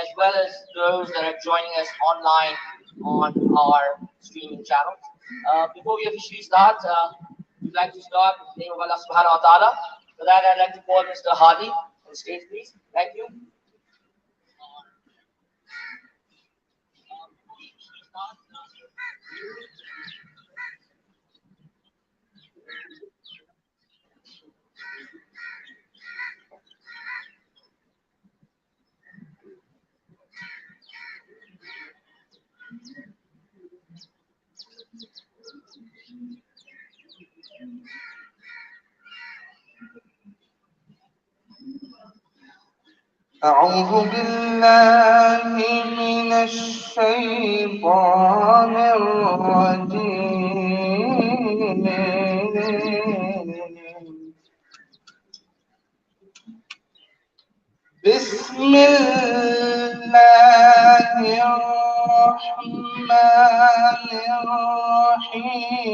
as well as those that are joining us online on our streaming channel. Before we officially start, we'd like to start with the name of Allah subhanahu wa ta'ala. For that, I'd like to call Mr. Hadi on the stage, please. Thank you. أعوذ بالله من الشيطان الرجيم بسم الله الرحمن الرحيم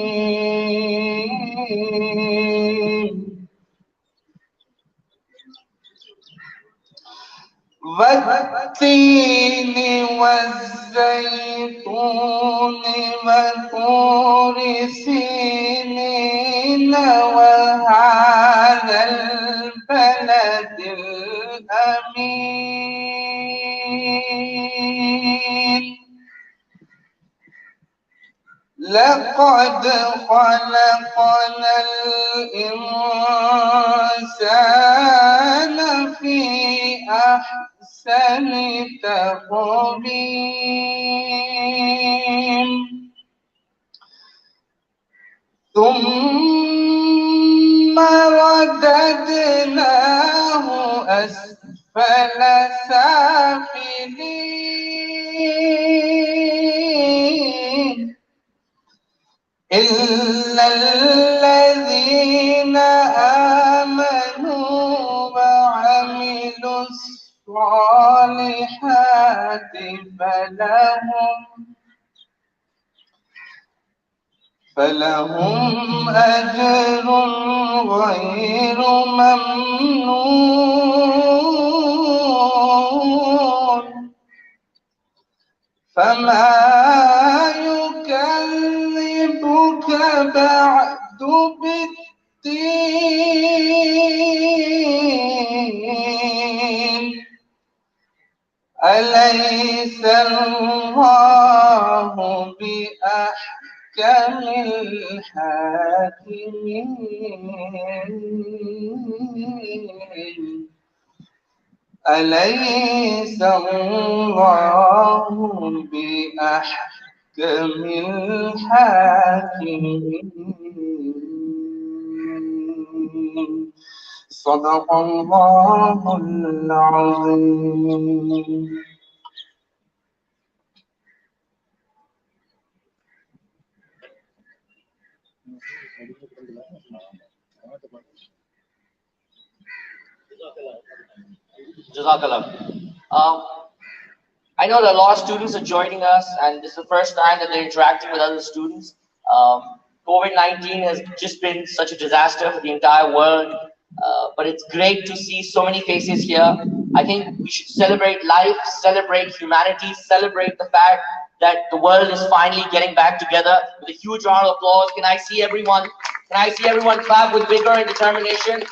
والتين والزيتون وطور سينين وهذا البلد الأمين لقد خلقنا الإنسان في أحسن تقويم ثم رددناه أسفل سافلين إلا الذين آمنوا وعملوا الصالحات فلهم أجر غير ممنون فما يكذبك بعد بالدين أليس الله بأحكم الحاكمين أليس الله بأحكم الحاكمين صدق الله العظيم. Jazakallah. I know that a lot of students are joining us, and this is the first time that they're interacting with other students. COVID-19 has just been such a disaster for the entire world, but it's great to see so many faces here. I think we should celebrate life, celebrate humanity, celebrate the fact that the world is finally getting back together. With a huge round of applause. Can I see everyone? Can I see everyone clap with vigor and determination?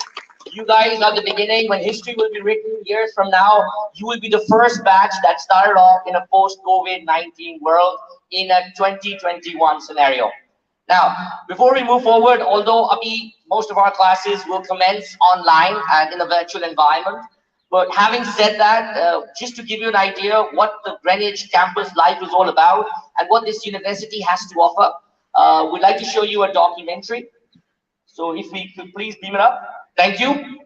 You guys are the beginning. When history will be written years from now, you will be the first batch that started off in a post-COVID-19 world in a 2021 scenario. Now, before we move forward, although most of our classes will commence online and in a virtual environment, but having said that, just to give you an idea what the Greenwich campus life is all about and what this university has to offer, we'd like to show you a documentary. So if we could please beam it up. Thank you.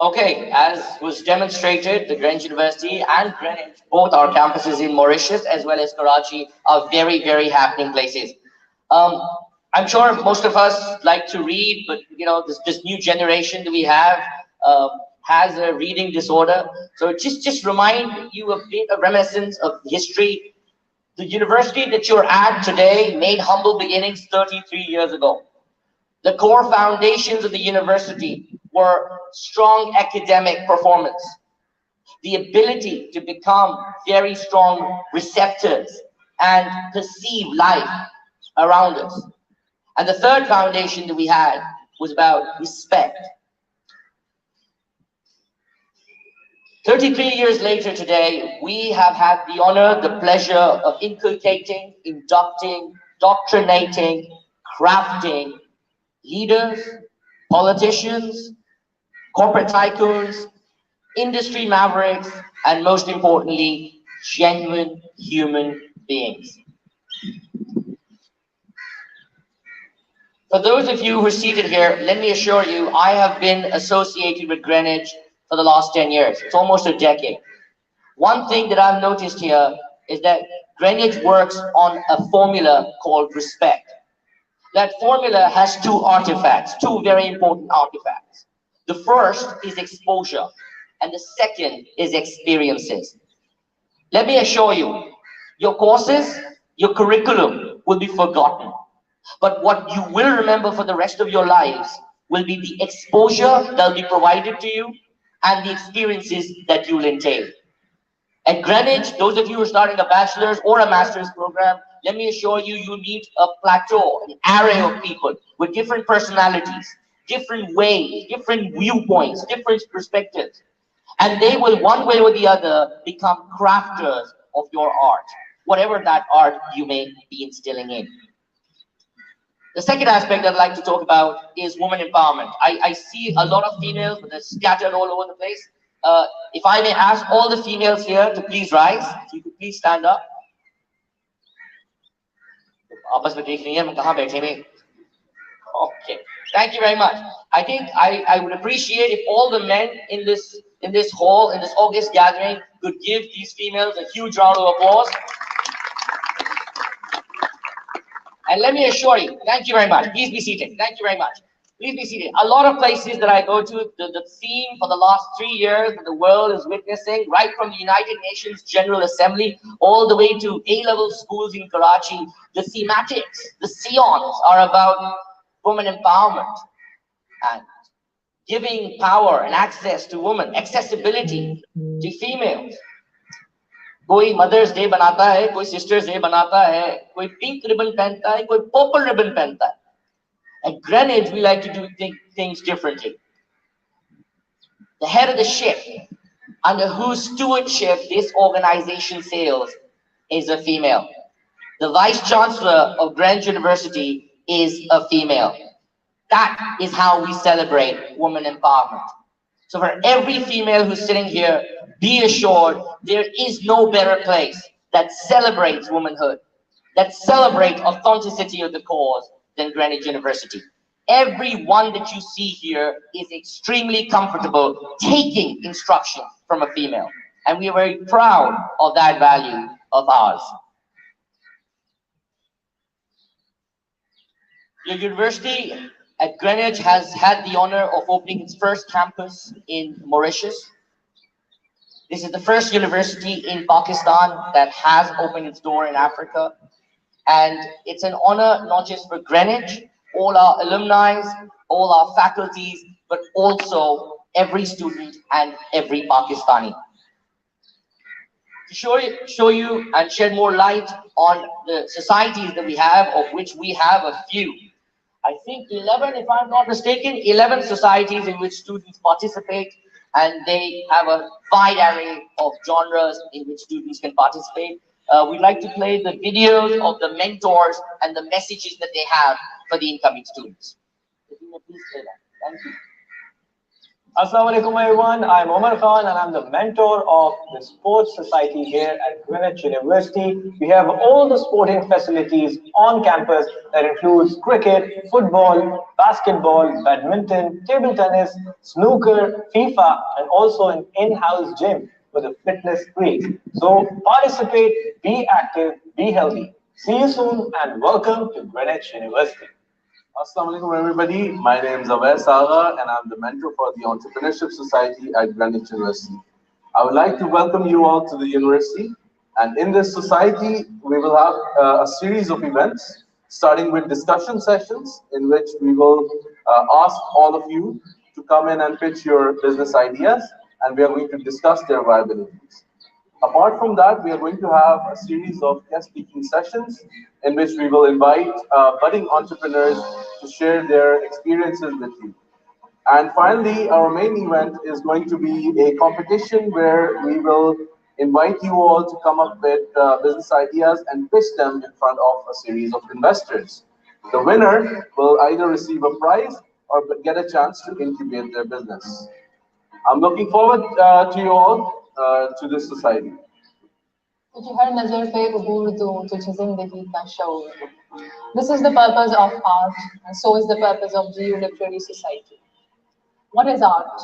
Okay, as was demonstrated, the Greenwich University and Greenwich, both our campuses in Mauritius as well as Karachi, are very, very happening places. Um, I'm sure most of us like to read, but you know, this new generation that we have has a reading disorder. So just remind you a bit of reminiscence of history. The university that you're at today made humble beginnings 33 years ago. The core foundations of the university were strong academic performance, the ability to become very strong receptors and perceive life around us. And the third foundation that we had was about respect. 33 years later today, we have had the honor, the pleasure of inculcating, inducting, doctrinating, crafting leaders, politicians, corporate tycoons, industry mavericks, and most importantly, genuine human beings. For those of you who are seated here, let me assure you, I have been associated with Greenwich for the last 10 years. It's almost a decade. One thing that I've noticed here is that Greenwich works on a formula called respect. That formula has two artifacts, two very important artifacts. The first is exposure, and the second is experiences. Let me assure you, your courses, your curriculum will be forgotten. But what you will remember for the rest of your lives will be the exposure that will be provided to you and the experiences that you will entail. At Greenwich, those of you who are starting a bachelor's or a master's program, let me assure you, you meet a plateau, an array of people with different personalities, different ways, different viewpoints, different perspectives. And they will, one way or the other, become crafters of your art. whatever that art you may be instilling in. The second aspect I'd like to talk about is women empowerment. I see a lot of females, but they're scattered all over the place. If I may ask all the females here to please rise, if you could please stand up. Okay, thank you very much. I think I would appreciate if all the men in this hall, in this August gathering, could give these females a huge round of applause. And let me assure you, thank you very much. Please be seated. Thank you very much. Please be seated. A lot of places that I go to, the theme for the last 3 years that the world is witnessing, right from the United Nations General Assembly all the way to A-level schools in Karachi, the thematics, the scions are about women empowerment and giving power and access to women, accessibility to females. कोई mother's day बनाता है, कोई sisters day बनाता है, कोई pink ribbon पहनता है, कोई पर्पल रिबन पहनता है. At Greenwich, we like to do things differently. The head of the ship, under whose stewardship this organization sails, is a female. The vice chancellor of Greenwich University is a female. That is how we celebrate women empowerment. So for every female who's sitting here, be assured there is no better place that celebrates womanhood, that celebrates authenticity of the cause than Greenwich University. Everyone that you see here is extremely comfortable taking instruction from a female. And we are very proud of that value of ours. Your university at Greenwich has had the honor of opening its first campus in Mauritius. This is the first university in Pakistan that has opened its door in Africa. And it's an honor not just for Greenwich, all our alumni, all our faculties, but also every student and every Pakistani. To show you and shed more light on the societies that we have, of which we have a few. I think 11, if I'm not mistaken, 11 societies in which students participate, and they have a wide array of genres in which students can participate. We'd like to play the videos of the mentors and the messages that they have for the incoming students. If you may please play that. Thank you. Assalamu alaikum everyone, I'm Omar Khan and I'm the mentor of the Sports Society here at Greenwich University. We have all the sporting facilities on campus that includes cricket, football, basketball, badminton, table tennis, snooker, FIFA, and also an in-house gym for the fitness freak. So participate, be active, be healthy. See you soon and welcome to Greenwich University. Assalamu alaikum everybody, my name is Awais Saga and I'm the mentor for the Entrepreneurship Society at Greenwich University. I would like to welcome you all to the university, and in this society we will have a series of events starting with discussion sessions in which we will ask all of you to come in and pitch your business ideas, and we are going to discuss their viabilities. Apart from that, we are going to have a series of guest speaking sessions in which we will invite budding entrepreneurs to share their experiences with you. And finally, our main event is going to be a competition where we will invite you all to come up with business ideas and pitch them in front of a series of investors. The winner will either receive a prize or get a chance to incubate their business. I'm looking forward to you all to this society. This is the purpose of art, and so is the purpose of GU Literary Society. What is art?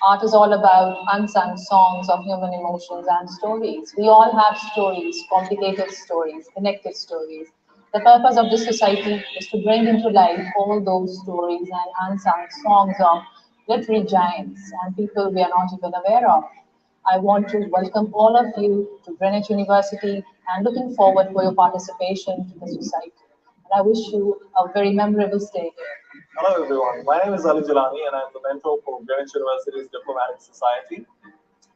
Art is all about unsung songs of human emotions and stories. We all have stories, complicated stories, connected stories. The purpose of this society is to bring into life all those stories and unsung songs of literary giants and people we are not even aware of. I want to welcome all of you to Greenwich University and looking forward for your participation to the society. And I wish you a very memorable stay here. Hello everyone, my name is Ali Jalani and I'm the mentor for Greenwich University's Diplomatic Society.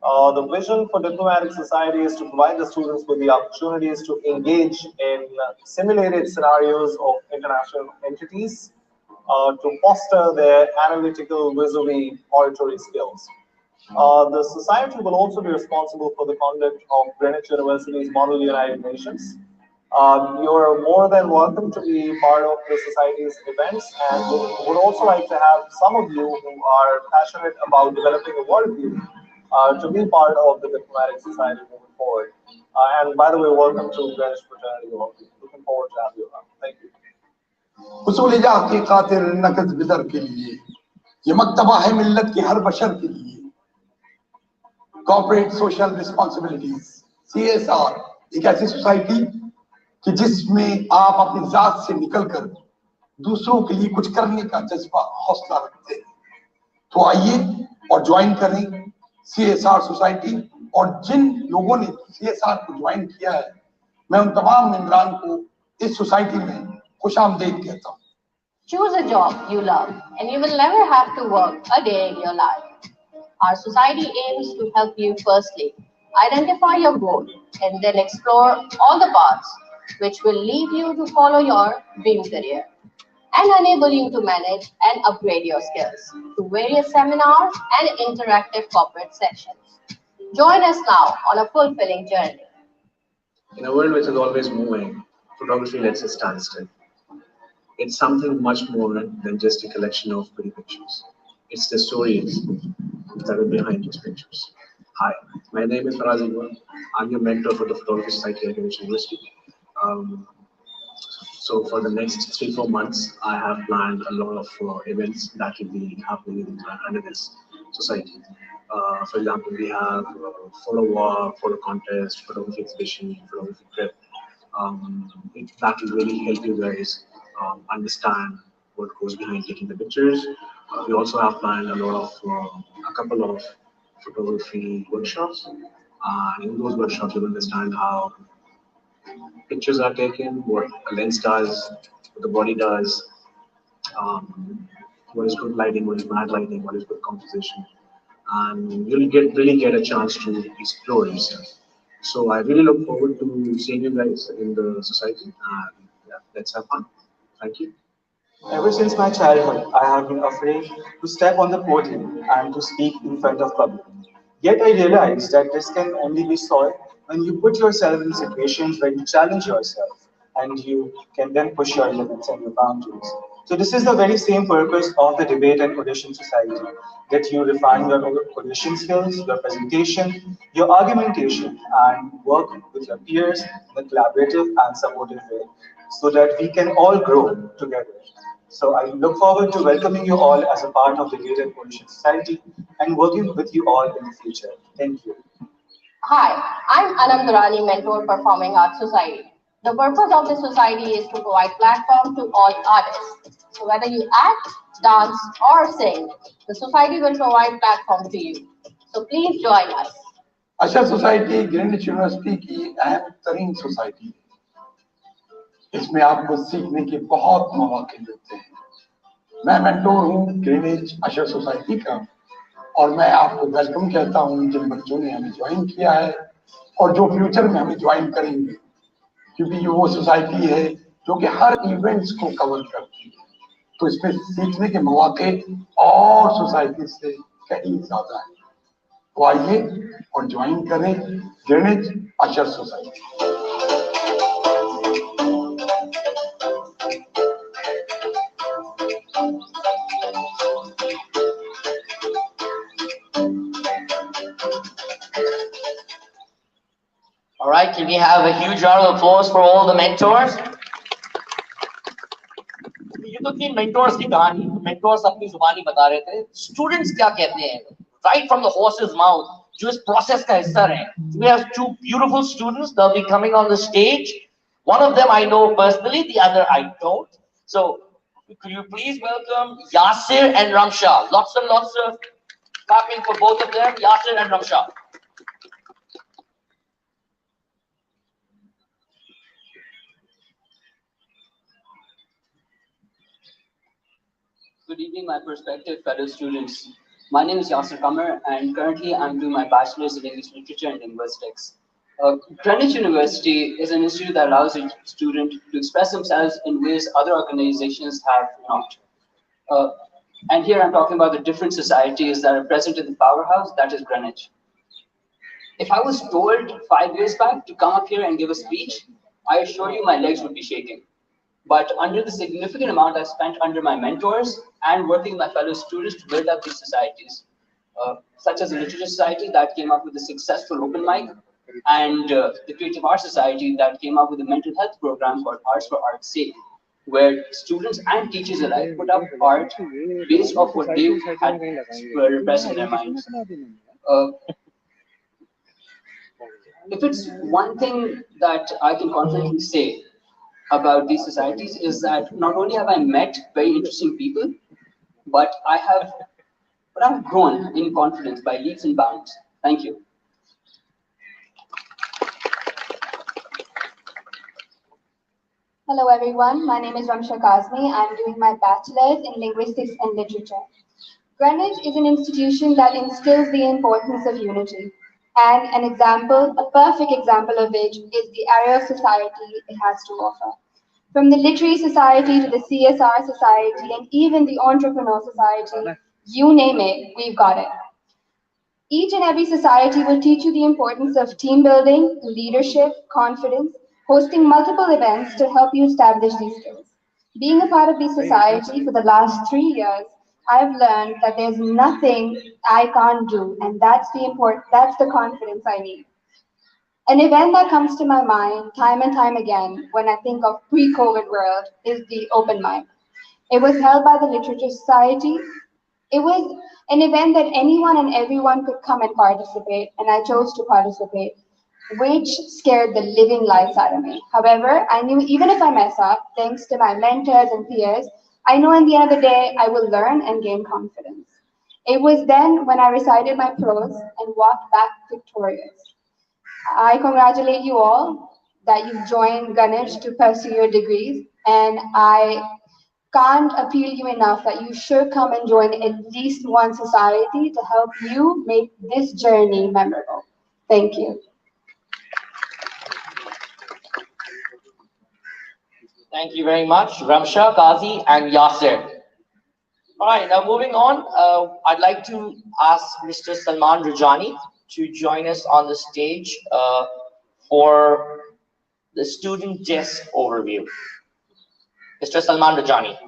The vision for Diplomatic Society is to provide the students with the opportunities to engage in simulated scenarios of international entities to foster their analytical vis-a-vis auditory skills. The society will also be responsible for the conduct of Greenwich University's Model United Nations. You're more than welcome to be part of the society's events, and we would also like to have some of you who are passionate about developing a worldview to be part of the Diplomatic Society moving forward. And by the way, welcome to Greenwich Fraternity. Looking forward to have you around. Thank you. उसूलिया की खातिर नकद बिदर के लिए ये मक्तबा है मिल्लत के हर बशर के लिए कॉर्पोरेट सोशल रिस्पांसिबिलिटीज CSR एक ऐसी सोसाइटी कि जिसमें आप अपनी जात से निकलकर दूसरों के लिए कुछ करने का जज्बा हौसला रखते हैं तो आइए और ज्वाइन करें CSR सोसाइटी और जिन लोगों ने CSR को ज्वाइन किया है मैं उन तमाम मेंबरान को इस सोसाइटी में खुशामदीद कहता हूं Choose a job you love and you will never have to work a day in your life. Our society aims to help you firstly identify your goal and then explore all the paths which will lead you to follow your dream career and enable you to manage and upgrade your skills through various seminars and interactive corporate sessions. Join us now on a fulfilling journey. In a world which is always moving, photography lets us stand still. It's something much more than just a collection of pretty pictures. It's the stories that are behind these pictures. Hi, my name is Faraz Iqbal. I'm your mentor for the Photography Society at Greenwich University. So for the next 3-4 months, I have planned a lot of events that will be happening under this society. For example, we have photo walk, photo contest, photography exhibition, photography trip. That will really help you guys understand what goes behind taking the pictures. We also have planned a couple of photography workshops. In those workshops, you'll understand how pictures are taken, what a lens does, what the body does, what is good lighting, what is bad lighting, what is good composition, and you'll really get a chance to explore yourself. So I really look forward to seeing you guys in the society, and yeah, let's have fun. Thank you. Ever since my childhood, I have been afraid to step on the podium and to speak in front of public. Yet I realized that this can only be solved when you put yourself in situations where you challenge yourself and you can then push your limits and your boundaries. So this is the very same purpose of the Debate and Audition Society, that you refine your audition skills, your presentation, your argumentation, and work with your peers in a collaborative and supportive way so that we can all grow together. So I look forward to welcoming you all as a part of the Debate and Audition Society and working with you all in the future. Thank you. Hi, I'm Anand Mentor Performing Arts Society. The purpose of this society is to provide platform to all artists. So whether you act, dance, or sing, the society will provide platform to you. So please join us. Usher society Greenwich university की अहम तरीन society है इसमें आपको सीखने के बहुत मौके मिलते हैं मैं मेंटोर हूँ ग्रीनविच अशर सोसाइटी का और मैं आपको वेलकम कहता हूँ जिन बच्चों ने हमें ज्वाइन किया है और जो फ्यूचर में हमें ज्वाइन करेंगे क्योंकि ये वो सोसाइटी है जो कि हर इवेंट्स को कवर करती है तो इसमें सीखने के मौके और सोसाइटी से कहीं ज्यादा है तो आइए और ज्वाइन करें Greenwich usher society All right, can we have a huge round of applause for all the mentors? ये तो थी mentors की कहानी mentors अपनी जुबानी बता रहे थे students क्या कहते हैं right from the horse's mouth जो इस process का हिस्सा रहे we have two beautiful students they'll be coming on the stage one of them I know personally the other I don't so could you please welcome Yasir and Ramsha lots and lots of clapping for both of them Yasir and Ramsha. Good evening, my prospective fellow students. My name is Yasir Kamar, and currently I'm doing my Bachelor's in English Literature and Linguistics. Greenwich University is an institute that allows a student to express themselves in ways other organizations have not. And here I'm talking about the different societies that are present in the powerhouse, that is Greenwich. If I was told 5 years back to come up here and give a speech, I assure you my legs would be shaking. But under the significant amount I spent under my mentors and working with my fellow students to build up these societies, such as the Literature Society that came up with a successful open mic, and the Creative Arts Society that came up with a mental health program called Arts for Art's Sake, where students and teachers alike put up art based off what they had repressed in their minds. If it's one thing that I can confidently say about these societies is that not only have I met very interesting people, but I've grown in confidence by leaps and bounds. Thank you. Hello everyone, my name is Ramsha Kazmi. I'm doing my bachelor's in linguistics and literature. Greenwich is an institution that instills the importance of unity, and a perfect example of which is the array of society it has to offer. From the Literary Society to the CSR Society and even the Entrepreneur Society, you name it, we've got it. Each and every society will teach you the importance of team building, leadership, confidence, hosting multiple events to help you establish these skills. Being a part of the society for the last 3 years, I've learned that there's nothing I can't do, and that's the confidence I need. An event that comes to my mind time and time again when I think of pre-COVID world is the open mic. It was held by the Literature Society. It was an event that anyone and everyone could come and participate, and I chose to participate, which scared the living life out of me. However, I knew even if I mess up, thanks to my mentors and peers, I know in the end of the day, I will learn and gain confidence. It was then when I recited my prose and walked back victorious. I congratulate you all that you've joined Ganesh to pursue your degrees, and I can't appeal you enough that you should come and join at least one society to help you make this journey memorable. Thank you. Thank you very much, Ramsha, Kazi, and Yasser. All right, now moving on, I'd like to ask Mr. Salman Rajani to join us on the stage for the student desk overview. Mr. Salman Rajani.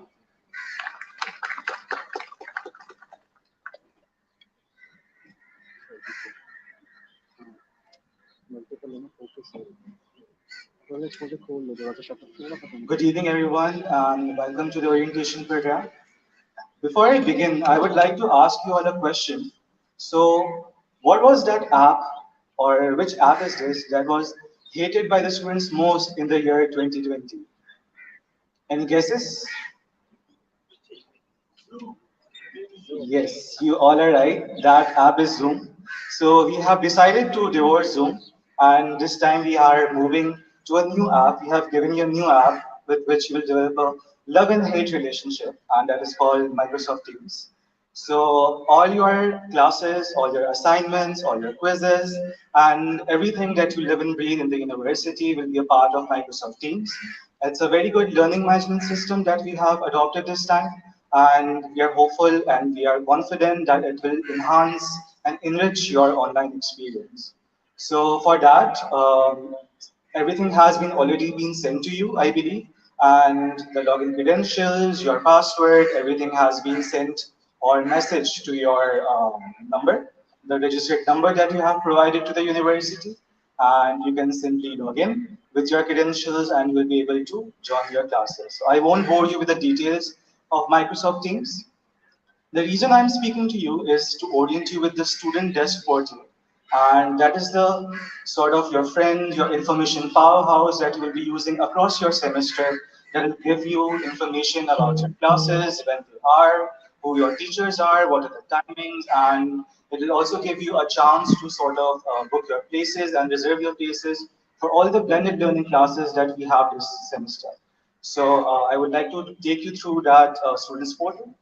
Good evening, everyone, and welcome to the orientation program. Before I begin, I would like to ask you all a question. So, what was that app, or which app is this that was hated by the students most in the year 2020? Any guesses? Yes, you all are right. That app is Zoom. So we have decided to divorce Zoom, and this time we are moving to a new app. We have given you a new app with which you will develop a love and hate relationship, and that is called Microsoft Teams. So all your classes, all your assignments, all your quizzes, and everything that you live and breathe in the university will be a part of Microsoft Teams. It's a very good learning management system that we have adopted this time, and we are hopeful and we are confident that it will enhance and enrich your online experience. So for that, everything has been already been sent to you, I believe, and the login credentials, your password, everything has been sent or message to your number, the registered number that you have provided to the university, and you can simply log in with your credentials and you will be able to join your classes. So I won't bore you with the details of Microsoft Teams. The reason I'm speaking to you is to orient you with the student desk portal. And that is the sort of your friend, your information powerhouse that you will be using across your semester, that will give you information about your classes, when they are, who your teachers are, what are the timings, and it will also give you a chance to sort of book your places and reserve your places for all the blended learning classes that we have this semester. So I would like to take you through that students portal.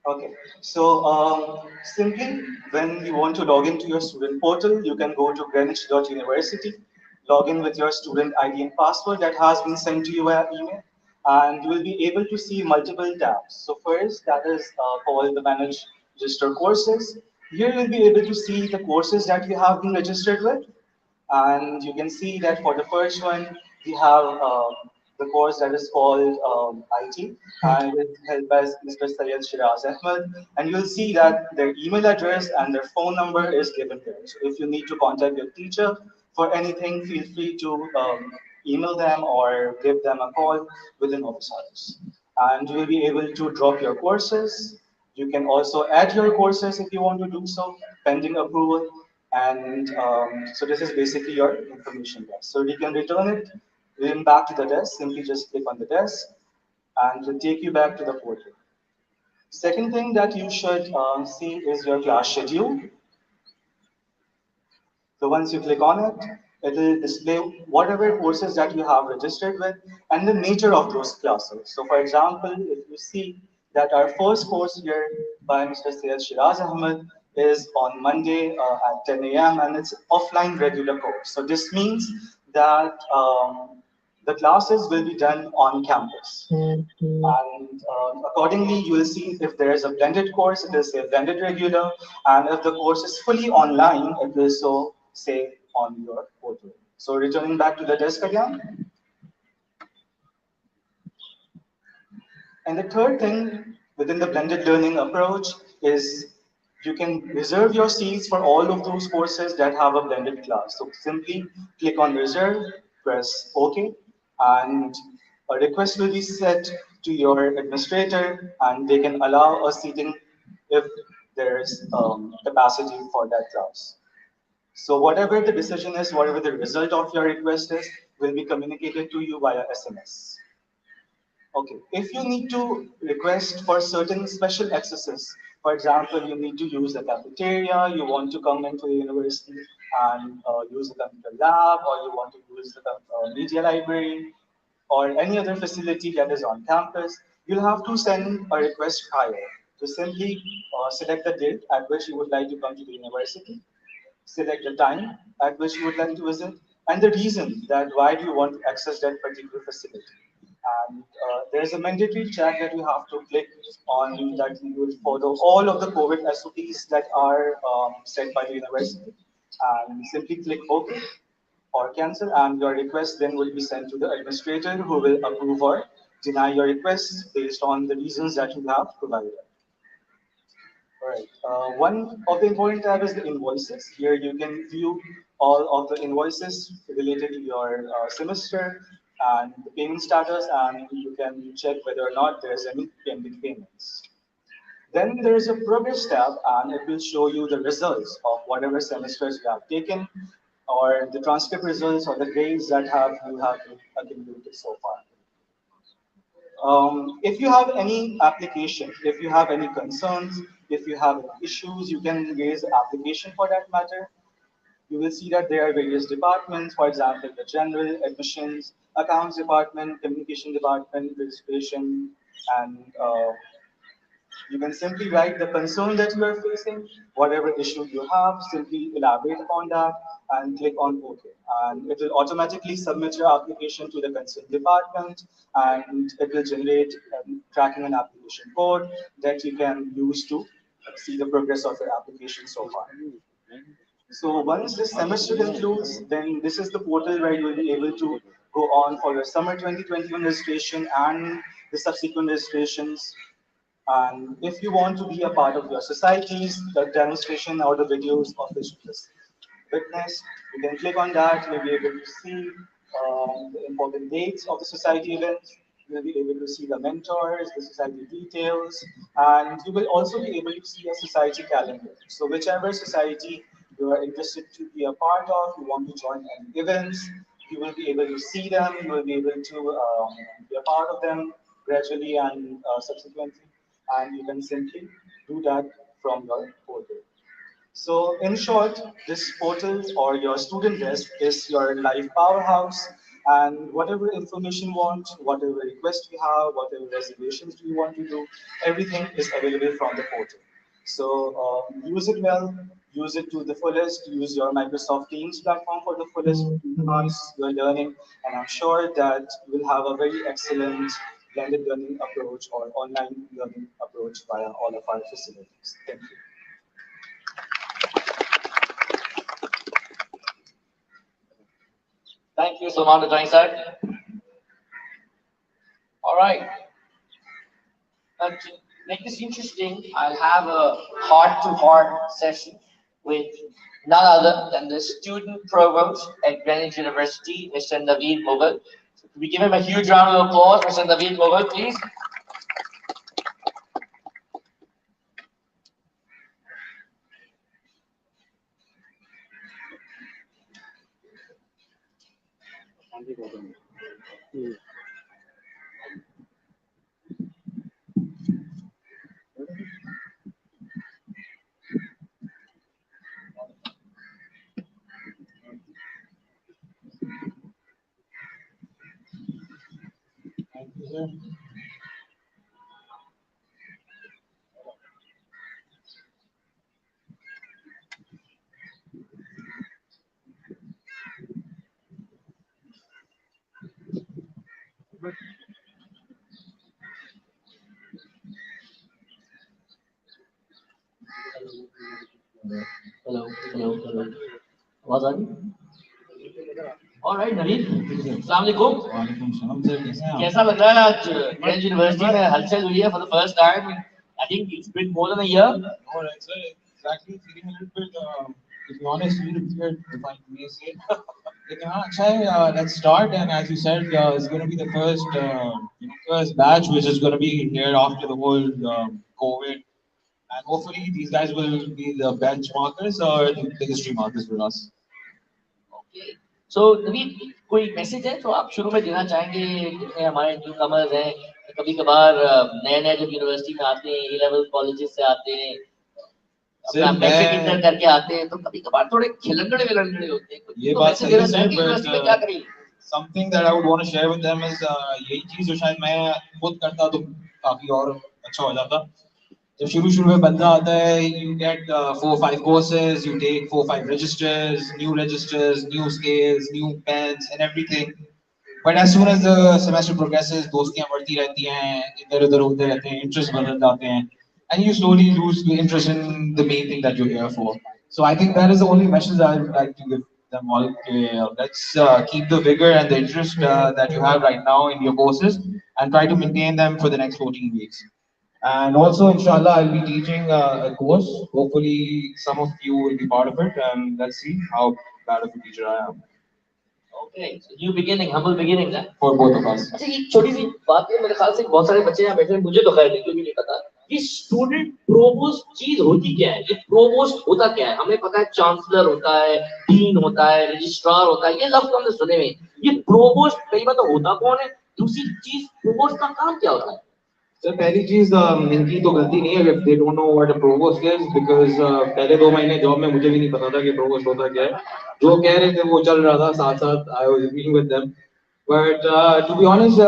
Okay, so simply when you want to log into your student portal, you can go to greenwich.university, log in with your student ID and password that has been sent to you via email. and you will be able to see multiple tabs. So first, that is called the Manage Register Courses. Here you'll be able to see the courses that you have been registered with. And you can see that for the first one, we have the course that is called IT, and it is held by Mr. Syed Shiraz Ahmed. And you'll see that their email address and their phone number is given there. So if you need to contact your teacher for anything, feel free to email them or give them a call within office hours. And you will be able to drop your courses. You can also add your courses if you want to do so, pending approval. And so this is basically your information desk. So you can return it back to the desk. Simply just click on the desk, and it will take you back to the portal. Second thing that you should see is your class schedule. So once you click on it, it will display whatever courses that you have registered with and the nature of those classes. So for example, if you see that our first course here by Mr. Syed Shiraz Ahmed is on Monday at 10 a.m. and it's offline regular course. So this means that the classes will be done on campus. And accordingly, you will see if there is a blended course, it will say blended regular. And if the course is fully online, it will so say on your portal. So returning back to the desk again. And the third thing within the blended learning approach is you can reserve your seats for all of those courses that have a blended class. So simply click on reserve, press OK, and a request will be set to your administrator, and they can allow a seating if there is capacity for that class. So whatever the decision is, whatever the result of your request is, will be communicated to you via SMS. Okay, if you need to request for certain special accesses, for example, you need to use the cafeteria, you want to come into the university and use the computer lab, or you want to use the media library, or any other facility that is on campus, you'll have to send a request prior to simply select the date at which you would like to come to the university, select the time at which you would like to visit, and the reason that why do you want to access that particular facility. And there's a mandatory check that you have to click on that you will follow all of the COVID SOPs that are set by the university, and simply click OK or cancel, and your request then will be sent to the administrator who will approve or deny your request based on the reasons that you have provided. All right. One of the important tab is the invoices. Here you can view all of the invoices related to your semester and the payment status, and you can check whether or not there's any pending payments. Then there is a progress tab, and it will show you the results of whatever semesters you have taken, or the transcript results, or the grades that you have accumulated so far. If you have any application, if you have any concerns, if you have issues, you can raise an application for that matter. You will see that there are various departments, for example, the general, admissions, accounts department, communication department, registration, and you can simply write the concern that you are facing, whatever issue you have, simply elaborate upon that and click on OK. And it will automatically submit your application to the concerned department, and it will generate tracking and application code that you can use to see the progress of your application so far. So once this semester concludes, then this is the portal where you will be able to go on for your summer 2021 registration and the subsequent registrations. And if you want to be a part of your societies, the demonstration or the videos of which you just witnessed, you can click on that. You'll be able to see the important dates of the society events. You'll be able to see the mentors, the society details, and you will also be able to see a society calendar. So whichever society you are interested to be a part of, you want to join any events, you will be able to see them, you will be able to be a part of them gradually and subsequently, and you can simply do that from your portal. So in short, this portal or your student desk is your live powerhouse, and whatever information you want, whatever request you have, whatever reservations you want to do, everything is available from the portal. So use it well, use it to the fullest, use your Microsoft Teams platform for the fullest, enhance your learning, and I'm sure that you will have a very excellent blended learning approach or online learning approach via all of our facilities. Thank you. Thank you so much for joining, sir. All right. And to make this interesting, I'll have a heart-to-heart session with none other than the student provost at Greenwich University, Mr. Naveed Mughal. So could we give him a huge round of applause, Mr. Naveed Mughal, please? Hello, hello, hello. आवाज आ रही? All right, Naveed. अस्सलाम वालेकुम. कैसा लग रहा है आज Greenwich university में हलचल हुई है for the first time? I think it's been more than a year. All right, so it's actually feeling a little bit, to be honest, a little bit, if I may say. Let's start, and as you said, it's going to be the first, first batch, which is going to be here after the whole COVID, and hopefully these guys will be the benchmarkers or the history markers for us. Okay. So Naveed, कोई message है तो आप शुरू में देना चाहेंगे? जितने हमारे न्यू कमर्स हैं, कभी कभार नए जब यूनिवर्सिटी में आते हैं, ए लेवल कॉलेजेस से आते हैं, अपना मैट्रिक इंटर करके आते हैं, तो कभी कभार थोड़े खिलंगड़े विलंगड़े होते हैं. ये बात सही है, but something that I would want to share with them is यही चीज जो शायद मैं खुद करता तो काफी और अच्छा हो जाता. जब शुरू में बंदा आता है, you get 4 or 5 courses, you take 4 or 5 registers, new scales, new pens and everything. But as soon as the semester progresses, दोस्तियां बढ़ती रहती हैं, इधर-उधर होते रहते हैं, interest बदल जाते हैं, and you slowly lose the interest in the main thing that you're here for. So I think that is the only message I would like to give them all. Let's keep the vigor and the interest that you have right now in your courses and try to maintain them for the next 14 weeks. And also, inshallah, I'll be teaching a course. Hopefully, some of you will be part of it, and let's see how bad of a teacher I am. Okay, so new beginning, humble beginning, huh? For both of us. अच्छा, ये छोटी सी बात है, मेरे ख्याल से बहुत सारे बच्चे यहाँ बैठे हैं, मुझे तो खैर नहीं, क्योंकि नहीं पता ये स्टूडेंट प्रोवोस्ट चीज होती क्या है, ये प्रोवोस्ट होता क्या है? हमें पता है चांसलर होता है, डीन होता है, रजिस्ट्रार होता है, ये लफ्ज हमने सुने में. ये प्रोवोस्ट कई बार तो होता कौन है? दूसरी चीज प्रोवोस्ट का काम क्या होता है? So पहली चीज इनकी तो गलती नहीं है if they don't know what a provost is, because पहले 2 महीने जॉब में मुझे भी नहीं पता था कि provost होता क्या है. जो कह रहे थे वो चल रहा था साथ-साथ. I was agreeing with them. But to be honest,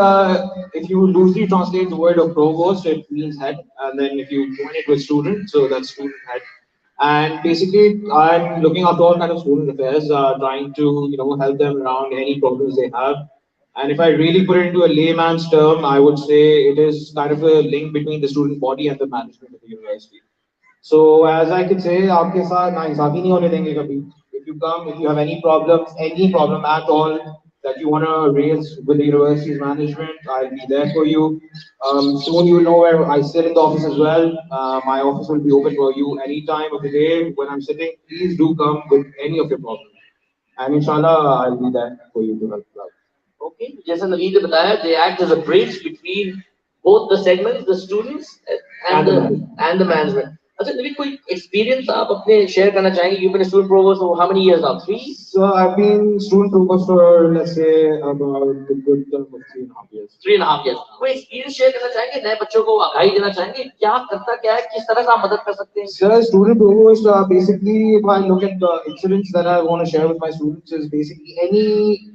if you loosely translate the word of provost, it means head, and then if you join it with student, so that's student head. And basically, I'm looking after all kind of student affairs, trying to help them around any problems they have. And if I really put it into a layman's term, I would say it is kind of a link between the student body and the management of the university. So as I could say, आपके साथ नाइंसाफी नहीं होने देंगे कभी. If you come, if you have any problem at all that you want to raise with the university's management, I'll be there for you. Soon you'll know where I sit in the office as well. My office will be open for you any time of the day when I'm sitting. Please do come with any of your problems. And inshallah, I'll be there for you to help out. Okay, जैसा नवीद ने बताया, they act as a bridge between both the segments, the students and the management. अच्छा नवीद, कोई experience आप अपने share करना चाहेंगे? You've been a student provost for how many years now? 3? So I've been student provost for, let's say, about a good term of 3.5 years. 3.5 years. कोई experience share करना चाहेंगे? नए बच्चों को आगाही देना चाहेंगे? क्या करता क्या है? किस तरह से आप मदद कर सकते हैं? Sir, student provost, basically, if I look at the incidents that I want to share with my students, is basically any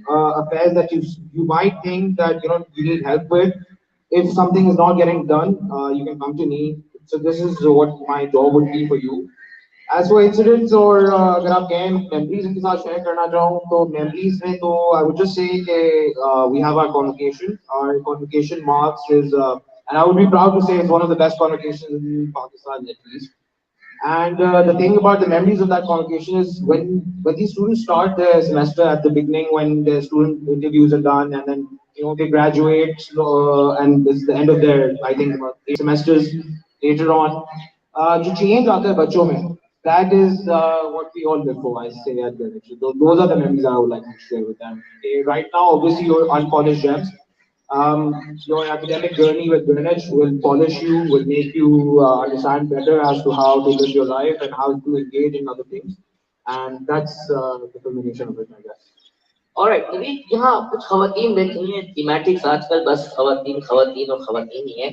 affairs that you might think that you need help with. If something is not getting done, you can come to me. So this is what my job would be for you. As for incidents और अगर आप कहें memories इनके साथ share करना चाहूँ तो memories में तो I would just say कि we have our convocation. Our convocation marks is and I would be proud to say it's one of the best convocations in Pakistan at least. And the thing about the memories of that convocation is when these students start their semester at the beginning, when the student interviews are done, and then they graduate, and this is the end of their I think about 8 semesters later on. जो change आता है बच्चों में, that is what we all live for. I say at Greenwich. Those are the memories I would like to share with them. Right now, obviously, you're unpolished gems. Your academic journey with Greenwich will polish you, will make you understand better as to how to live your life and how to engage in other things. And that's the culmination of it, I guess. Alright, अभी यहाँ कुछ खवातीन बैठी हैं thematics आजकल बस खवातीन खवातीन और खवातीन ही है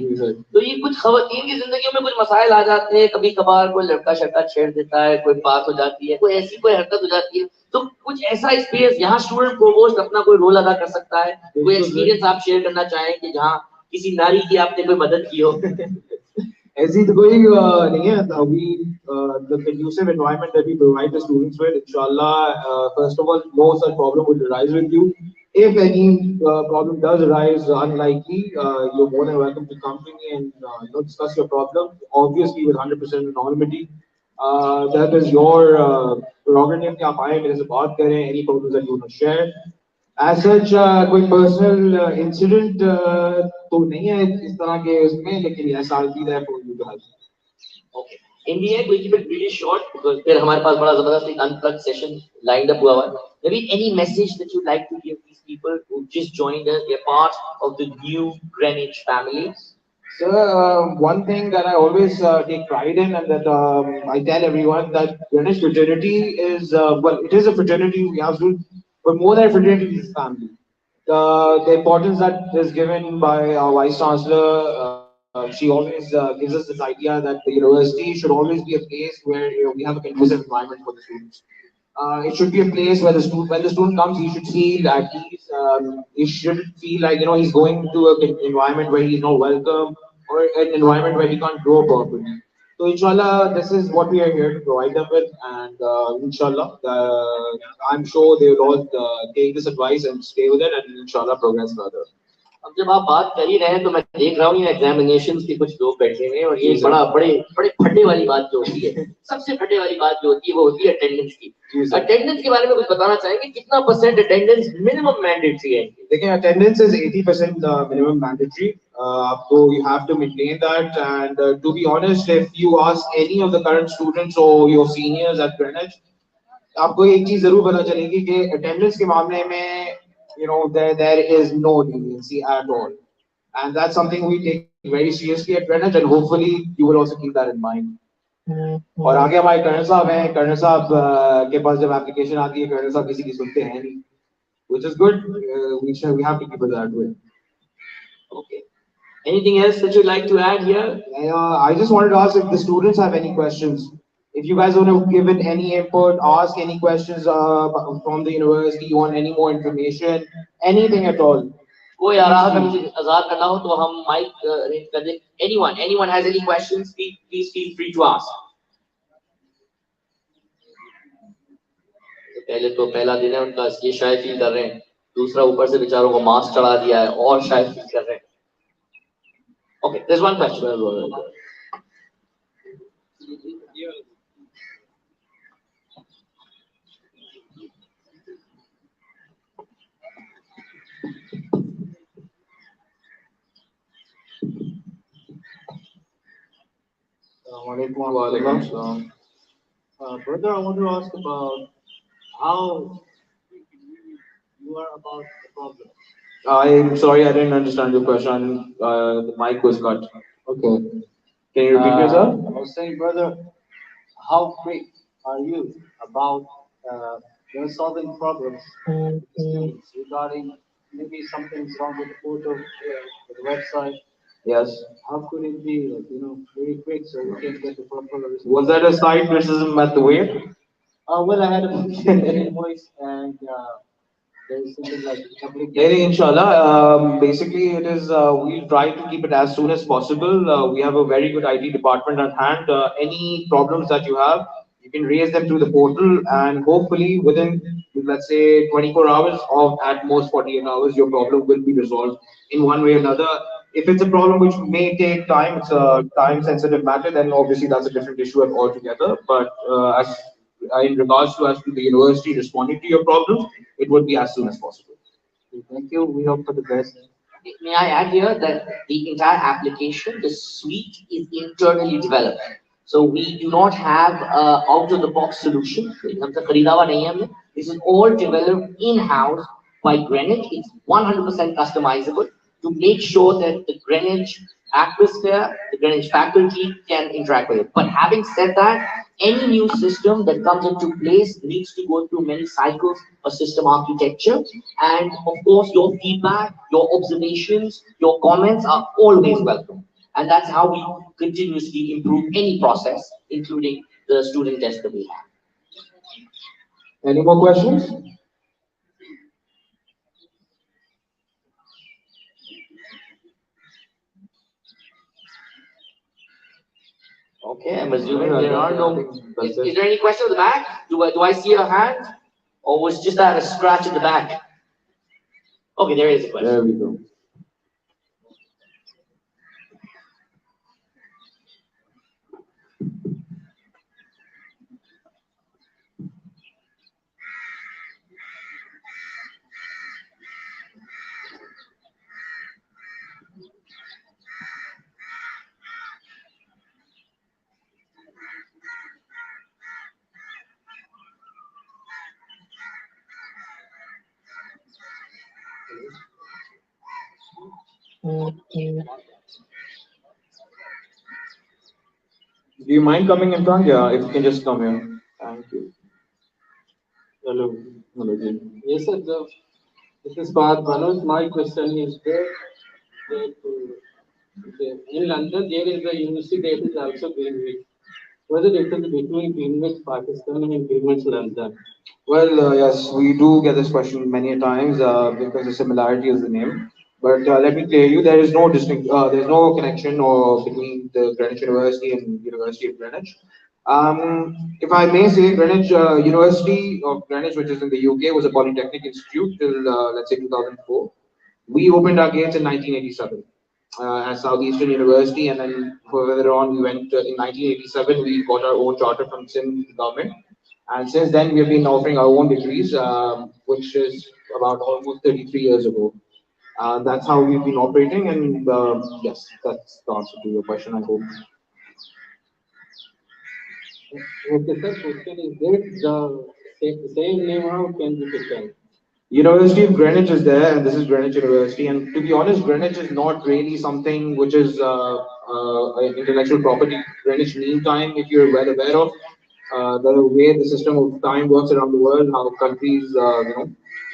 तो ये कुछ खवातीन की जिंदगी में कुछ मसाइल आ जाते हैं कभी कभार कोई लड़का शड़का छेड़ देता है कोई बात हो जाती है कोई ऐसी कोई हरकत हो जाती है तो कुछ ऐसा एक्सपीरियंस यहाँ स्टूडेंट प्रोवोस्ट अपना कोई रोल अदा कर सकता है कोई एक्सपीरियंस आप शेयर करना चाहें कि जहाँ किसी नारी की आपने कोई मदद की हो ऐसी तो कोई नहीं है we the conducive environment that we provide the students with inshallah first of all no such problem would arise with you if any problem does arise unlikely you're more than welcome to come to me and discuss your problem obviously with 100% anonymity that is your prerogative कि आप आए मेरे से बात करें any problems that you want to share as such कोई personal incident तो नहीं है इस तरह के उसमें लेकिन yes I'll be there for you guys. Okay. In the end, we'll keep it really short because फिर हमारे पास बड़ा जबरदस्त एक unplugged session lined up हुआ है. Maybe any message that you'd like to give these people who just joined us, they're part of the new Greenwich family. So one thing that I always take pride in and that I tell everyone that Greenwich fraternity is well it is a fraternity we have to but more than a fraternity is family. The importance that is given by our vice chancellor, she always gives us this idea that the university should always be a place where we have a conducive environment for the students. It should be a place where when the student comes, he should feel at ease. He should feel like he's going to an environment where he's not welcome or an environment where he can't grow properly. So inshallah, this is what we are here to provide them with, and inshallah, I'm sure they will all take this advice and stay with it, and inshallah progress further. अब जब आप बात कर ही रहे हैं तो मैं देख रहा हूँ ये एग्जामिनेशंस के कुछ लोग बैठे हुए हैं और ये बड़े फटे वाली बात जो होती है सबसे फटे वाली बात जो होती है वो होती है अटेंडेंस की अटेंडेंस के बारे में कुछ बताना चाहेंगे कितना परसेंट अटेंडेंस मिनिमम मैंडेटरी है देखिए अटेंडेंस इज 80% मिनिमम मैंडेटरी आपको you have to maintain that and to be honest if you ask any of the current students or your seniors at Greenwich आपको एक चीज जरूर पता चलेगी कि अटेंडेंस के मामले में there is no leniency at all and that's something we take very seriously at Greenwich and hopefully you will also keep that in mind और आगे हमारे कर्नल साहब के पास जब एप्लीकेशन आती है कर्नल साहब किसी की सुनते हैं नहीं which is good we have to keep it that way. Okay. Anything else that you'd like to add here? I just wanted to ask if the students have any questions. If you guys want to give it any input, ask any questions from the university, you want any more information, anything at all. कोई आराह का मुझे आज़ाद करना हो तो हम mic arrange कर दें. Anyone has any questions? Please feel free to ask. पहले तो पहला दिन है उनका ये शायद फील कर रहे हैं दूसरा ऊपर से बेचारों को मास्क चढ़ा दिया है और शायद फील कर रहे हैं. Okay, there's one question. Brother, I want to ask about how you are about the problem. I'm sorry, I didn't understand your question. The mic was cut. Okay. Can you repeat yourself? I was saying, brother, how quick are you about solving problems with the students regarding maybe something's wrong with the portal, with the website? Yes. How could it be, very quick so we can get the proper response? Was that a slight criticism at the way? Well, I had a invoice and there's something like inshallah. Basically, it is we'll try to keep it as soon as possible. We have a very good IT department at hand. Any problems that you have, You can raise them through the portal, and hopefully within, let's say, 24 hours or at most 48 hours, your problem will be resolved in one way or another. If it's a problem which may take time, it's a time-sensitive matter, then obviously that's a different issue altogether. But as in regards to as to the university responding to your problems, it would be as soon as possible. Thank you. We hope for the best. May I add here that the entire application, the suite is internally developed. So we do not have out-of-the-box solution. This is all developed in-house by Greenwich. It's 100% customizable to make sure that the Greenwich atmosphere, the Greenwich faculty can interact with it. But having said that, any new system that comes into place needs to go through many cycles of system architecture. And of course, your feedback, your observations, your comments are always welcome. And that's how we continuously improve any process, including the student test that we have. Any more questions? Okay, I'm assuming there are no. Is there any question at the back? Do I see a hand? Or was just that a scratch at the back? Okay, there is a question. There we go. Do you mind coming in front? Yeah, if you can just come here. Thank you. Hello. Hello, Jim. Yes, sir. This is Parth Manoj. My question is in London there is a university that is also Greenwich. What is the difference between Greenwich, Pakistan and Greenwich, London? Well, yes, we do get this question many a times because the similarity is the name. But let me clear you, there is no there is no connection or between the Greenwich University and University of Greenwich. If I may say, Greenwich University of Greenwich, which is in the UK, was a polytechnic institute till let's say 2004. We opened our gates in 1987 as Southeastern University, and then further on we went in 1987. We got our own charter from Sindh government, and since then we have been offering our own degrees, which is about almost 33 years ago. That's how we've been operating, and yes, that's the answer to your question, I hope. Okay, sir. Question is the same name how can be taken? University of Greenwich is there, and this is Greenwich University. And to be honest, Greenwich is not really something which is intellectual property. Greenwich Mean Time, if you're well aware of the way the system of time works around the world, how countries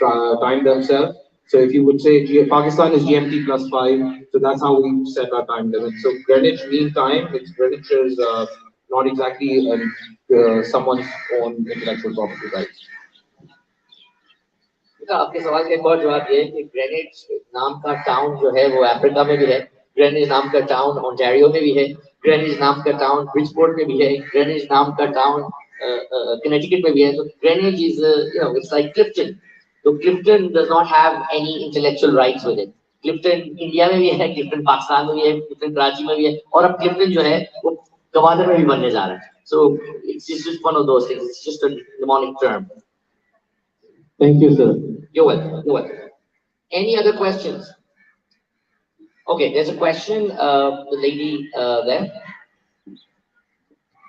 time themselves. So if you would say Pakistan is GMT +5, so that's how we set our time limit. So Greenwich Mean Time, Greenwich is not exactly someone's own intellectual property rights. आपके सवाल का एक और जवाब ये है कि Greenwich नाम का टाउन जो है वो अफ्रीका में भी है, ग्रेनिच नाम का टाउन ओंटारियो में भी है, ग्रेनिच नाम का टाउन ब्रिजपोर्ट में भी है, ग्रेनिच नाम का टाउन कनेक्टिकट में भी है. So Greenwich is it's like Clifton. So Clifton does not have any intellectual rights with it. Clifton India में भी है, Clifton पाकिस्तान में भी है, Clifton कराची में भी है, और अब Clifton जो है वो गवादर में भी बनने जा रहा है. So it's just one of those things. It's just a mnemonic term. Thank you, sir. You're welcome. You're welcome. Any other questions? Okay, there's a question. The lady there.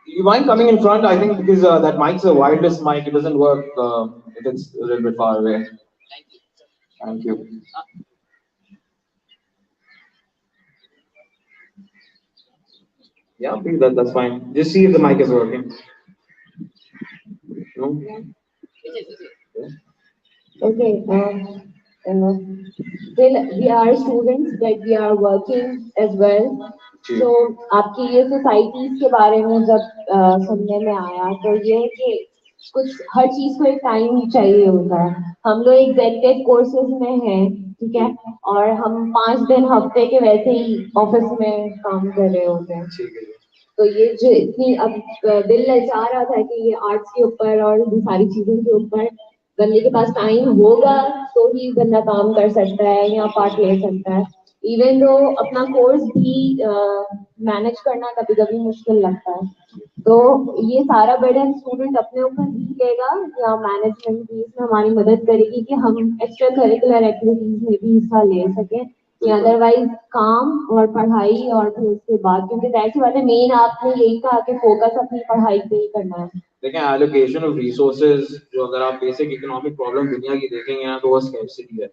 You mind coming in front? I think because that mic's a wireless mic, it doesn't work if it's a little bit far away. Thank you. Thank you. Yeah, please, that's fine. Just see if the mic is working. No? It is. Yeah. Okay. Well, we are students, but we are working as well. So, आपकी ये societies के बारे में जब सुनने में आया तो ये कि कुछ हर चीज को एक टाइम चाहिए होता है. हम लोग एग्जेक्टिव कोर्सेज में हैं, ठीक है, और हम 5 दिन हफ्ते के वैसे ही ऑफिस में काम कर रहे होते हैं. तो ये जो इतनी अब दिल ललचा रहा था कि ये आर्ट्स के ऊपर और भी सारी चीजों के ऊपर बंदे के पास टाइम होगा तो ही बंदा काम कर सकता है या पार्ट ले सकता है। इवन दो अपना कोर्स भी मैनेज करना कभी कभी मुश्किल लगता है, तो ये सारा बर्डन स्टूडेंट अपने ऊपर ही लेगा या मैनेजमेंट भी इसमें हमारी मदद करेगी कि हम एक्स्ट्रा करिकुलर एक्टिविटीज में भी हिस्सा ले सकें, या अदरवाइज काम और पढ़ाई और फिर उसके बाद, क्योंकि जाहिर सी बात है मेन आपने यही कहा कि फोकस अपनी पढ़ाई पे ही करना है। देखें एलोकेशन ऑफ रिसोर्सेज, जो अगर आप बेसिक इकोनॉमिक प्रॉब्लम दुनिया की देखेंगे ना तो वो स्कैर्सिटी है,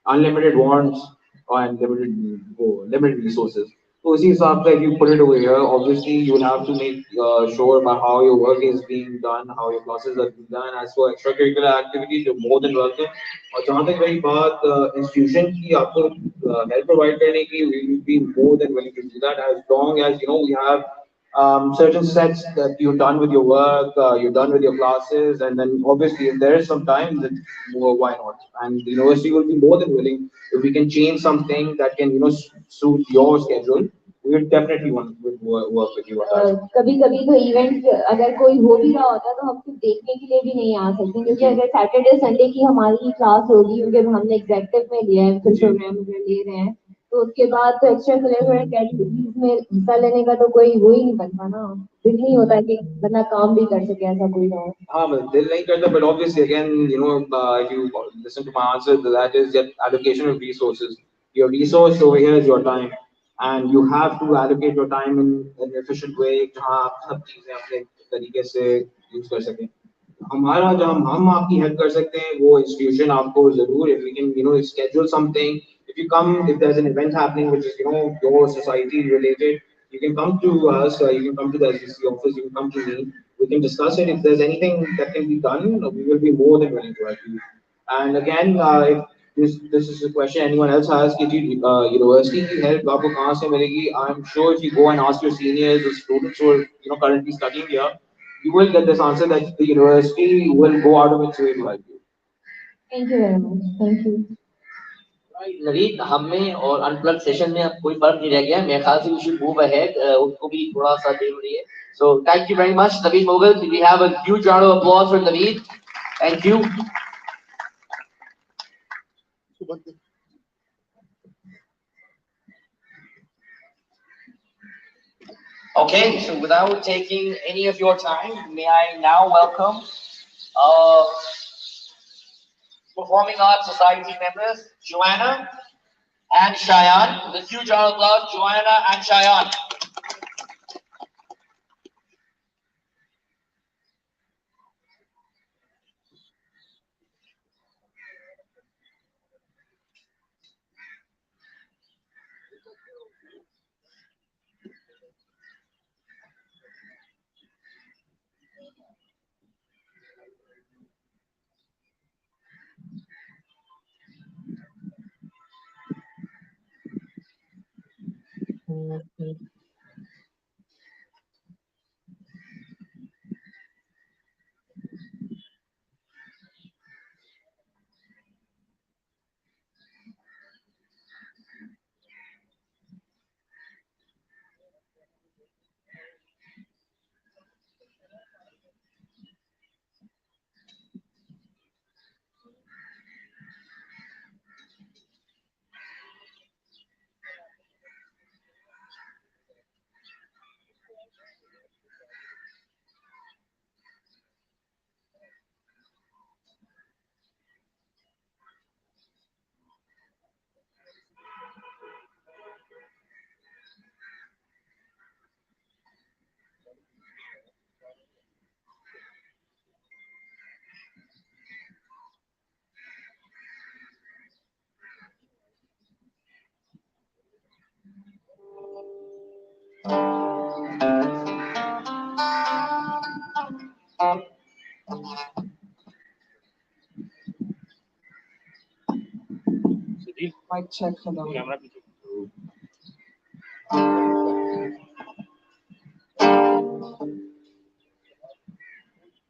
अनलिमिटेड वांट्स और अनलिमिटेड वो लिमिटेड रिसोर्सेज। तो उसी हिसाब से if you put it over here, obviously you will have to make sure about how your work is being done, how your classes are being done. As for extracurricular activities, you're more than welcome. और जहाँ तक रही बात institution की आपको help provide करने की, we will be more than willing to do that as long as you know we have certain sets that you're done with your work, you're done with your classes, and then obviously if there is some time, then why not? And the university will be more than willing if we can change something that can suit your schedule. We will definitely want to work with you on that. कभी कभी तो event अगर कोई हो भी रहा होता तो हम सिर्फ देखने के लिए भी नहीं आ सकते, क्योंकि अगर सैटरडे संडे की हमारी क्लास होगी क्योंकि हमने एग्जेक्टिव में लिया है, फिर प्रोग्राम में ले रहे हैं, तो उसके बाद तो एक्स्ट्रा करिकुलर एक्टिविटीज में हिस्सा लेने का तो कोई वो ही नहीं बनता ना, दिल नहीं होता कि बंदा काम भी कर सके, ऐसा कोई ना हो। हाँ but दिल नहीं करता, but obviously again if you listen to my answer, that is that allocation of resources. Your resource over here is your time, and you have to allocate your time in an efficient way जहाँ आप सब चीजें अपने तरीके से use कर सकें। हमारा जहाँ हम आपकी हेल्प कर सकते हैं वो इंस्टीट्यूशन आपको जरूर, if we can schedule something, if you come, if there's an event happening which is your society related, you can come to us, you can come to the SDC office, you can come to me, we can discuss it. If there's anything that can be done, we will be more than willing to help you. And again, if this is a question anyone else has कि university की help आपको कहाँ से मिलेगी, I'm sure if you go and ask your seniors or students who are currently studying here, you will get this answer that the university will go out of its way to help you. Thank you very much. Thank you. नवीन, हम में और unplug session में अब कोई फर्क नहीं रह गया, मेरे ख्याल से we should move ahead, उनको भी थोड़ा सा देर हो रही है। So thank you very much, Naveen Mughal. We have a huge round of applause for Naveen. Thank you. Okay, so without taking any of your time, may I now welcome Performing Arts Society members, Joanna and Shayan. With a huge round of applause, Joanna and Shayan. Mic check, hello.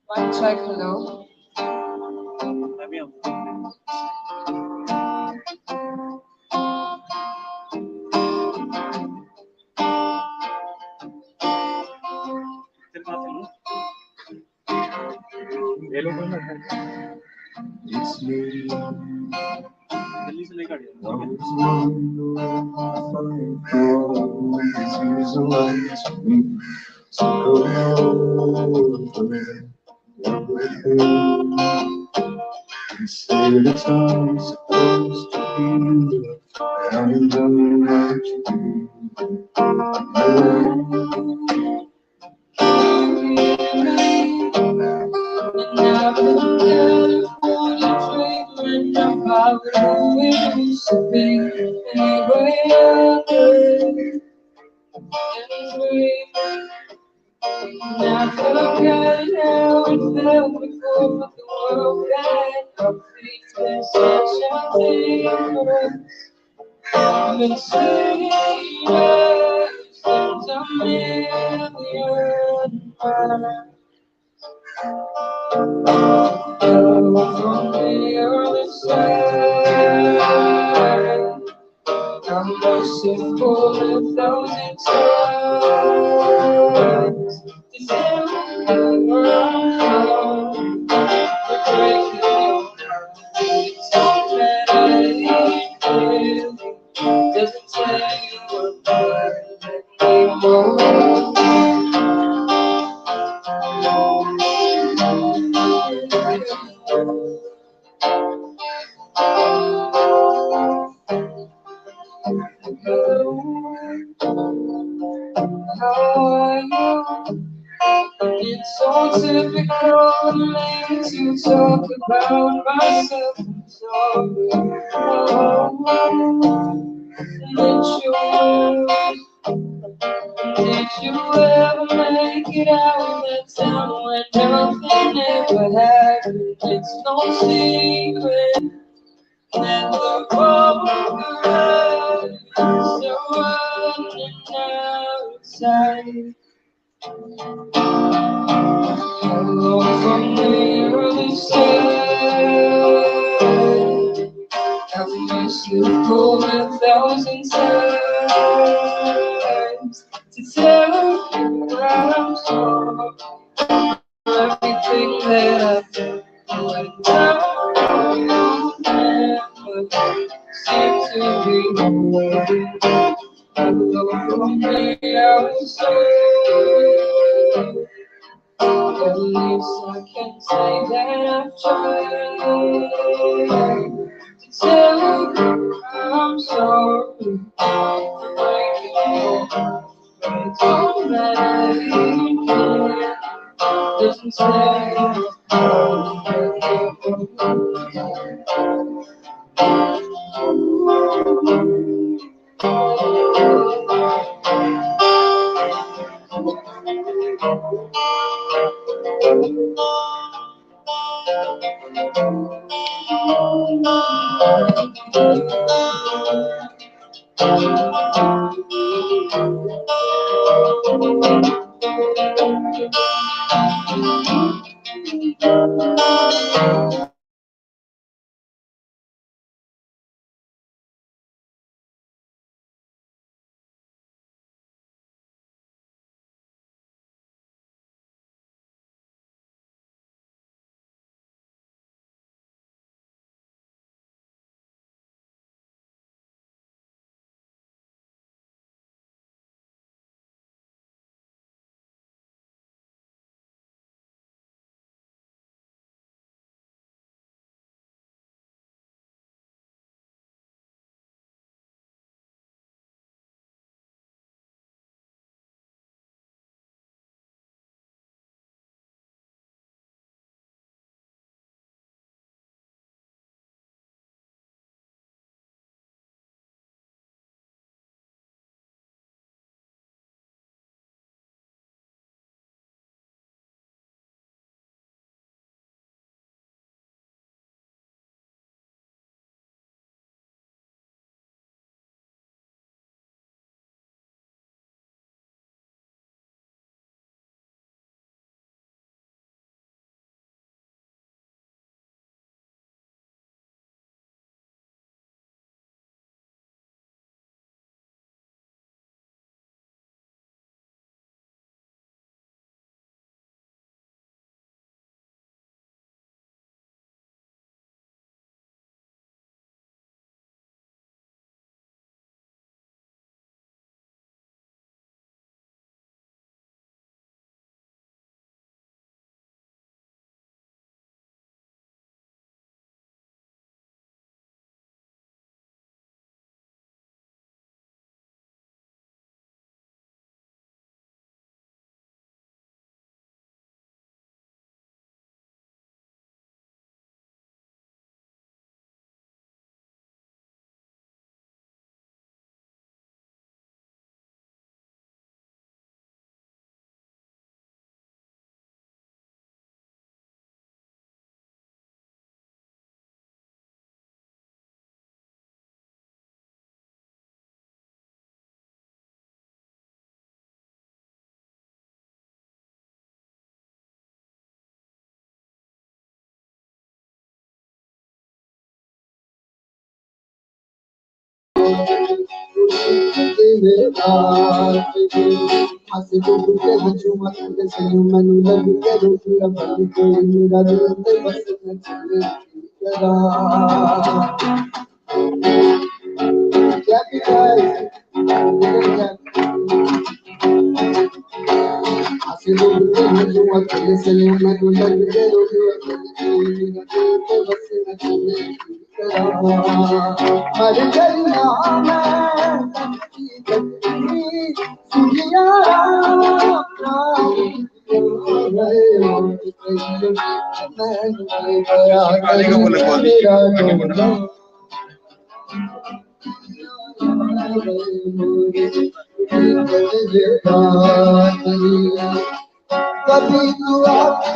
Mic check, hello. Say the time's supposed to be and the night to I forgot how it felt before the world got complete sensations. Been saying since a million hello from the other side. I must have called 1,000 times to tell you where I'm breaking your heart. So that I feel doesn't tell you what anymore. How are you? It's so typical of me to talk about myself. So, did you ever make it out of that town where nothing ever happened? It's no secret that the road around is running outside. Hello from the other side. I must have called 1,000 times to tell you I'm sorry for everything that I've done. But now you never seem to be aware. Hello from the outside. At least I can say that I've tried to tell you I'm sorry for breaking your heart. But it's all that I can. Doesn't say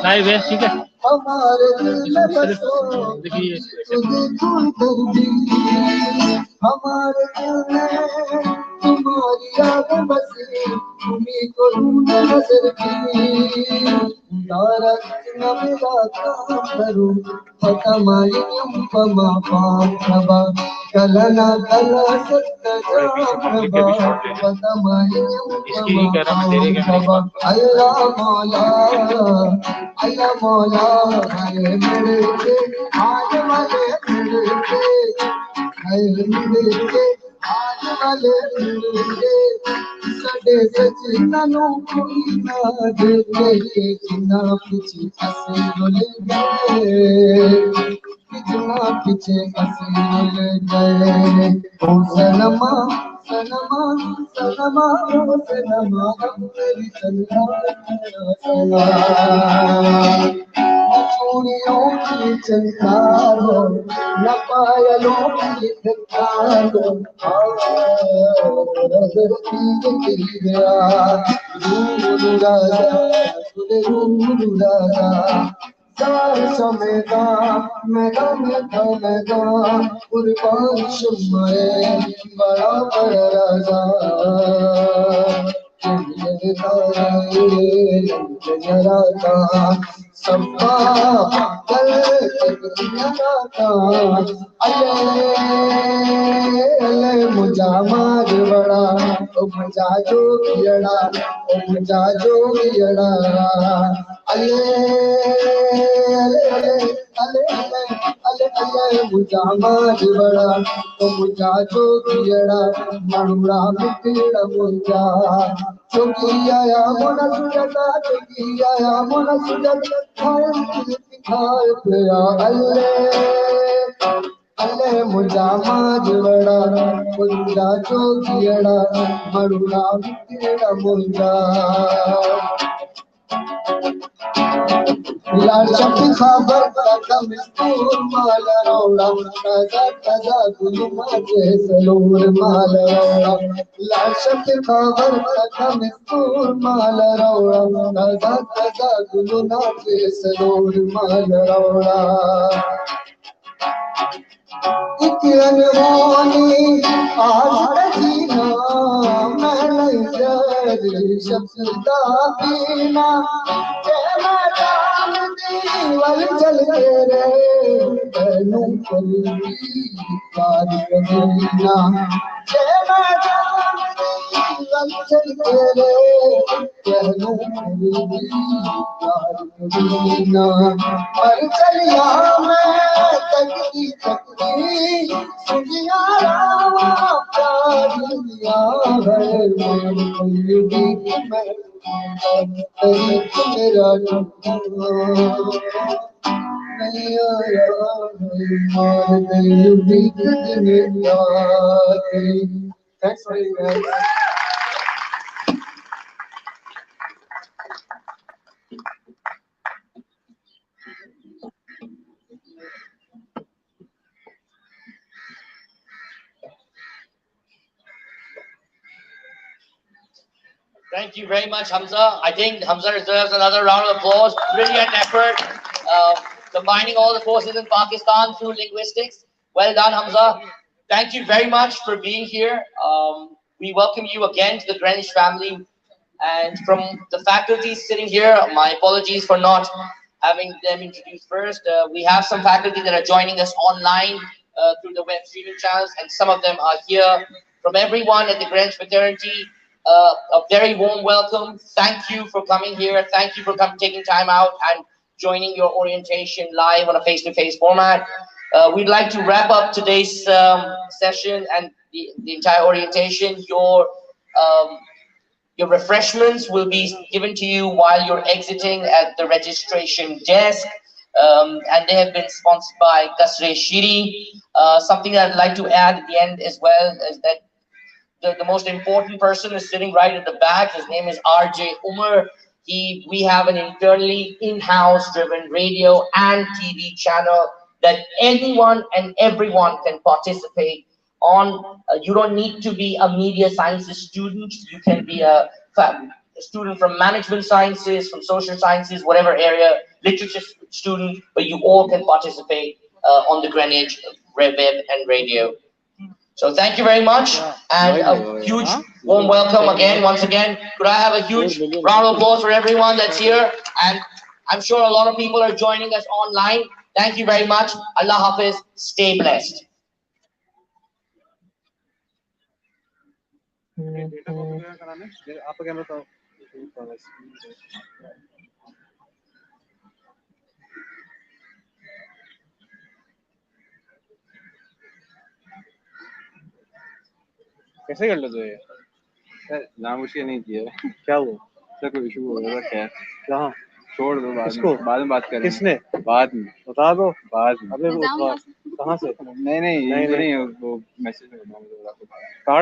live है ठीक है हमारे दिल में बसो देखिए तुझे कोई दर्दी हमारे दिल में तुम्हारी याद बसी तुम्हीं को ढूंढ नजर की तारा कितना मेरा काम करूं पता मालूम पमा पापा कलना कला सत्ता जापा पता मालूम पमा पापा अल्लाह मौला हाय मेरे के आज वाले मेरे के हाय मेरे के आज वाले मेरे के सडे सजना नो कोई ना देखे कितना पीछे हंसे डोले गए कितना पीछे हंसे डोले गए ओ सनमा सनमा सनमा ओ सनमा अब मेरी चलना सना चूड़ियों की चंदारो न पायलों की धक्कारो नजर की गया रूर राजा रूर राजा सार समेदा मैदान था मैदान कुर्बान शुमाए बड़ा बड़ा राजा जरा सम्मा कल अले मुझा मार बड़ा ओ मुझा जो गियड़ा ओ मुझा जो गियड़ा अले अले अले अले अले मुझा मार बड़ा ओ मुझा जो गियड़ा मनुड़ा मिटड़ा मुझा चुकी आया मोना सुजता चुकी आया मोना सुजता खाए पिया अल्ले मुझा माज बड़ा मुझा जोगियड़ा मरुड़ा मिटेड़ा मुझा लाल शक्ति खबर का मिस्तूर माल रोड़ा ताजा ताजा गुलमा जैसे लोर माल रोड़ा लाल शक्ति खबर का मिस्तूर माल रोड़ा ताजा ताजा गुलमा जैसे लोर माल रोड़ा एक अनहोनी आज जीना मैं नहीं शब्दा पीना दीवाल चल तेरे बहनों कलबी तारीख दीना दीवाल चल तेरे बहनों कलबी तारीख दीना पर चलिया मैं तकती तकती सुनिया रावा प्यारिया है मान कलबी मैं मेरा नहीं आया मान कलबी मेरा Thanks for you guys. Thank you very much, Hamza. I think Hamza deserves another round of applause. Brilliant effort, combining all the forces in Pakistan through linguistics. Well done, Hamza. Thank you very much for being here. We welcome you again to the Greenwich family. And from the faculty sitting here, my apologies for not having them introduced first. We have some faculty that are joining us online through the web streaming channels, and some of them are here. From everyone at the Greenwich fraternity, a very warm welcome. Thank you for coming here. Thank you for taking time out and joining your orientation live on a face-to-face format. We'd like to wrap up today's session and the entire orientation. Your refreshments will be given to you while you're exiting at the registration desk. And they have been sponsored by Kasre Shiri. Something that I'd like to add at the end as well is that the most important person is sitting right at the back. His name is RJ Umar. We have an internally in-house driven radio and TV channel that anyone and everyone can participate on. You don't need to be a media sciences student. You can be a student from management sciences, from social sciences, whatever area, literature student, but you all can participate on the Greenwich web and radio. So thank you very much, and a huge warm welcome again, once again. Could I have a huge round of applause for everyone that's here? And I'm sure a lot of people are joining us online. Thank you very much. Allah Hafiz. Stay blessed. कैसे कर लेते हो ये? जानबूझ के नहीं किया है। क्या हुआ? सर कोई इशू हो गया क्या? कहाँ? छोड़ दो बाद में बात करेंगे। किसने? बाद में बता दो। बाद में। अबे वो कहाँ से? नहीं वो मैसेज में बताऊंगा।